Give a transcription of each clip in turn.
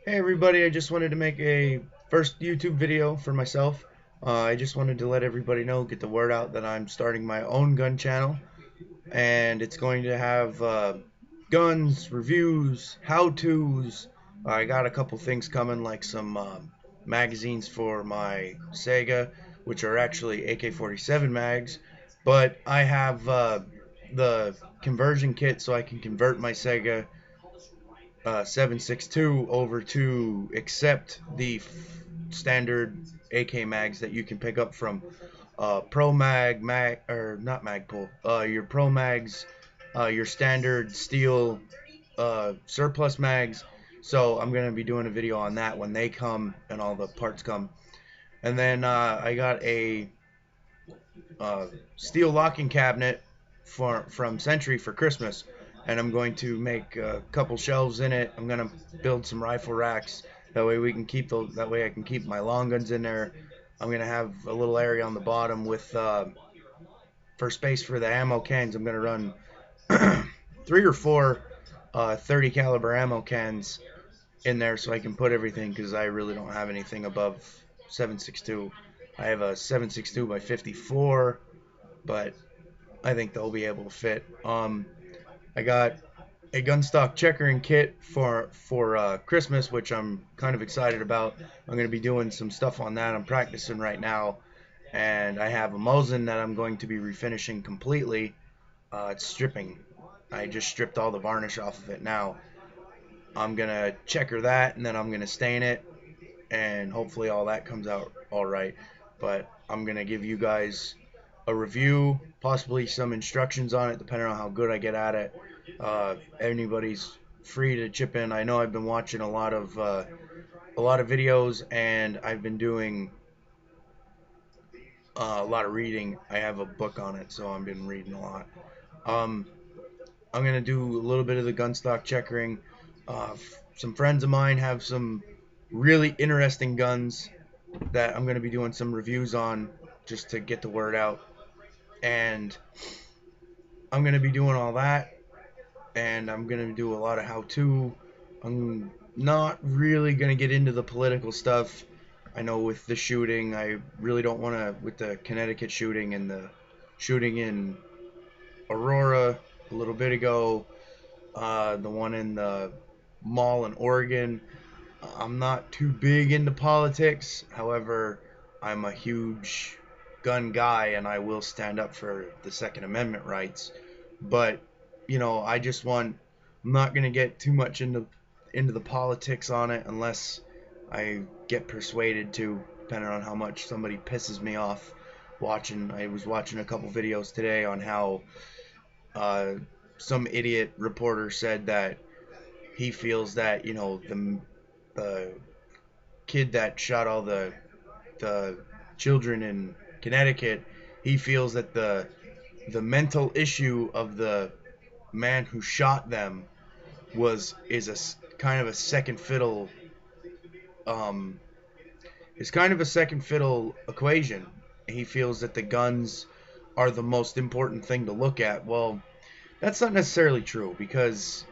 Hey everybody, I just wanted to make a first YouTube video for myself. I just wanted to let everybody know, get the word out that I'm starting my own gun channel, and it's going to have guns, reviews, how-tos. I got a couple things coming, like some magazines for my Sega, which are actually AK-47 mags, but I have the conversion kit so I can convert my Sega 7.62 over to accept the standard AK mags that you can pick up from Pro Mag, or not Magpul, your Pro Mags, your standard steel surplus mags. So I'm gonna be doing a video on that when they come and all the parts come. And then I got a uh, steel locking cabinet from Century for Christmas, and I'm going to make a couple shelves in it. I'm gonna build some rifle racks. That way we can keep those. That way I can keep my long guns in there. I'm gonna have a little area on the bottom with for space for the ammo cans. I'm gonna run three or four 30 caliber ammo cans in there so I can put everything because I really don't have anything above 7.62. I have a 7.62 by 54, but I think they'll be able to fit. I got a gunstock checkering kit for Christmas, which I'm kind of excited about. I'm going to be doing some stuff on that. I'm practicing right now, and I have a Mosin that I'm going to be refinishing completely. It's stripping. I just stripped all the varnish off of it now. I'm gonna checker that, and then I'm gonna stain it, and hopefully all that comes out all right. But I'm gonna give you guys a review, possibly some instructions on it, depending on how good I get at it. Anybody's free to chip in. I know I've been watching a lot of videos, and I've been doing a lot of reading. I have a book on it, so I've been reading a lot. Um, I'm gonna do a little bit of the gun stock checkering. Some friends of mine have some really interesting guns that I'm gonna be doing some reviews on just to get the word out, and I'm gonna be doing all that, and I'm gonna do a lot of how-to. I'm not really gonna get into the political stuff. I know with the shooting, I really don't want to. With the Connecticut shooting and the shooting in Aurora a little bit ago, the one in the mall in Oregon. I'm not too big into politics. However, I'm a huge gun guy and I will stand up for the Second Amendment rights. But, I just want I'm not going to get too much into the politics on it unless I get persuaded to, depending on how much somebody pisses me off watching. I was watching a couple videos today on how uh, some idiot reporter said that he feels that the kid that shot all the children in Connecticut, he feels that the mental issue of the man who shot them is a kind of a second fiddle um is kind of a second fiddle equation. He feels that the guns are the most important thing to look at. Well, that's not necessarily true because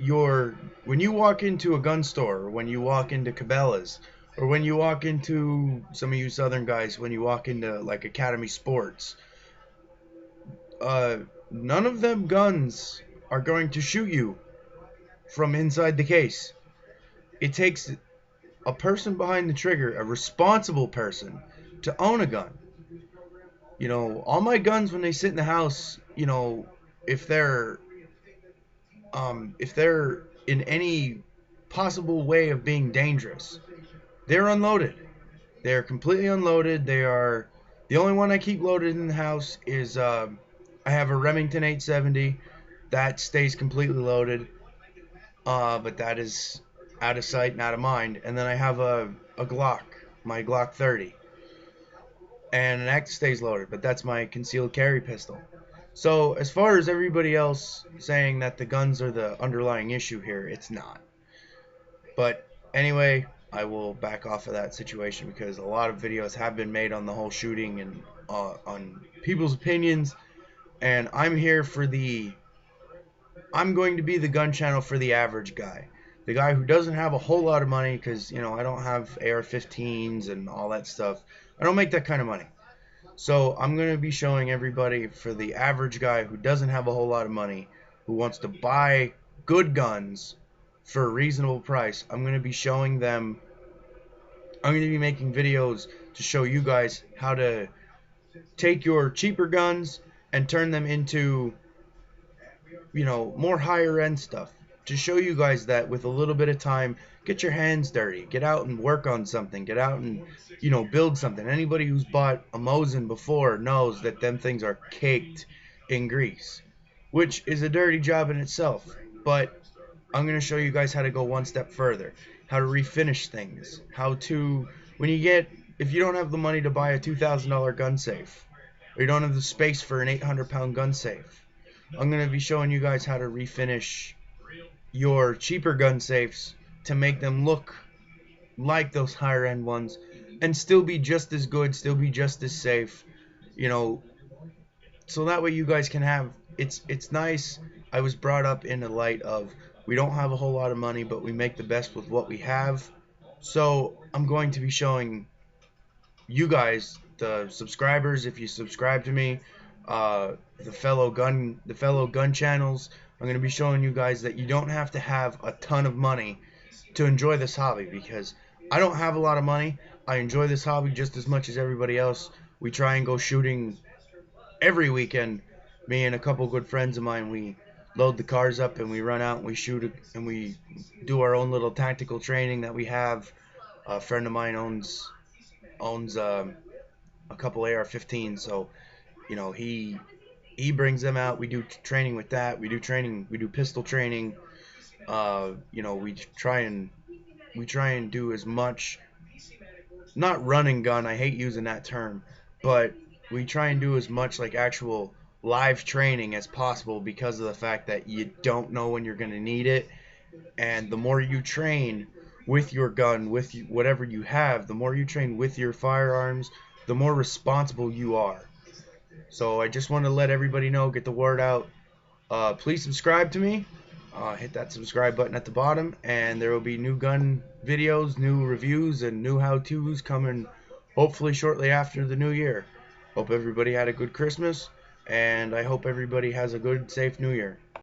your when you walk into a gun store, or when you walk into Cabela's, or when you walk into some of you Southern guys, when you walk into like Academy Sports, uh, none of them guns are going to shoot you from inside the case. It takes a person behind the trigger, a responsible person, to own a gun. All my guns when they sit in the house, if they're if they're in any possible way of being dangerous, they're unloaded. They're completely unloaded. They are the only one I keep loaded in the house is I have a Remington 870 that stays completely loaded, but that is out of sight and out of mind. And then I have a Glock, my Glock 30, and an Act stays loaded, but that's my concealed carry pistol. So as far as everybody else saying that the guns are the underlying issue here, it's not. But anyway, I will back off of that situation because a lot of videos have been made on the whole shooting and on people's opinions, and I'm going to be the gun channel for the average guy. the guy who doesn't have a whole lot of money, because, I don't have AR-15s and all that stuff. I don't make that kind of money. So I'm going to be showing everybody, for the average guy who doesn't have a whole lot of money, who wants to buy good guns for a reasonable price, I'm going to be showing them, I'm going to be making videos to show you guys how to take your cheaper guns and turn them into, more higher end stuff. To show you guys that with a little bit of time, get your hands dirty, get out and work on something, get out and, build something. Anybody who's bought a Mosin before knows that them things are caked in grease, which is a dirty job in itself. But I'm going to show you guys how to go one step further, how to refinish things, how to, if you don't have the money to buy a $2,000 gun safe, or you don't have the space for an 800-pound gun safe, I'm going to be showing you guys how to refinish your cheaper gun safes to make them look like those higher end ones and still be just as good, still be just as safe, so that way you guys can have, it's nice. I was brought up in the light of, we don't have a whole lot of money, but we make the best with what we have. So I'm going to be showing you guys, the subscribers, if you subscribe to me, the fellow gun channels, I'm going to be showing you guys that you don't have to have a ton of money to enjoy this hobby, because I don't have a lot of money. I enjoy this hobby just as much as everybody else. We try and go shooting every weekend. Me and a couple good friends of mine, we load the cars up and we run out and we shoot and we do our own little tactical training that we have. A friend of mine owns a couple AR-15s, so he brings them out. We do training with that. We do pistol training. We try and do as much, not run and gun, I hate using that term, but we try and do as much like actual live training as possible, because of the fact that you don't know when you're going to need it. And the more you train with your gun, with whatever you have, the more you train with your firearms, the more responsible you are. So I just want to let everybody know, get the word out. Please subscribe to me. Hit that subscribe button at the bottom, and there will be new gun videos, new reviews, and new how-tos coming hopefully shortly after the new year. Hope everybody had a good Christmas, and I hope everybody has a good, safe New Year.